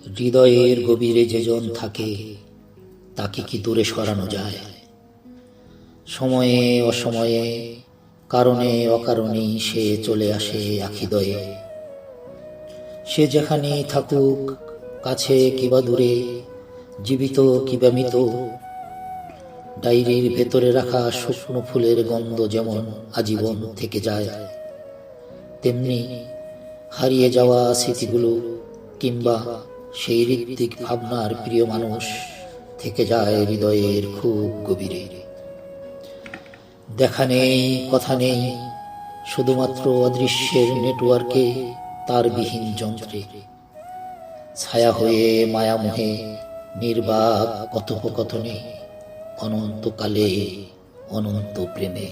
হৃদয়ের গভীরে যেজন থাকে তাকে কি দূরে সরানো যায়? সময়ে অসময়ে, কারণে অকারণেই সে চলে আসে আখিদয়ে। সে যেখানেই থাকুক, কাছে কিবা দূরে, জীবিত কিবা মৃত, ডায়েরির ভেতরে রাখা শুকনো ফুলের গন্ধ যেমন আজীবন থেকে যায়, তেমনি হারিয়ে যাওয়া স্মৃতিগুলো কিংবা সেই ঋত্বিক ভাবনার প্রিয় মানুষ থেকে যায় হৃদয়ের খুব গভীরে। দেখা নেই, কথা নেই, শুধুমাত্র অদৃশ্যের নেটওয়ার্কে, তার বিহীন যন্ত্রে, ছায়া হয়ে মায়ামোহে, নির্বাক কথোপকথনে, অনন্তকালে অনন্ত প্রেমে।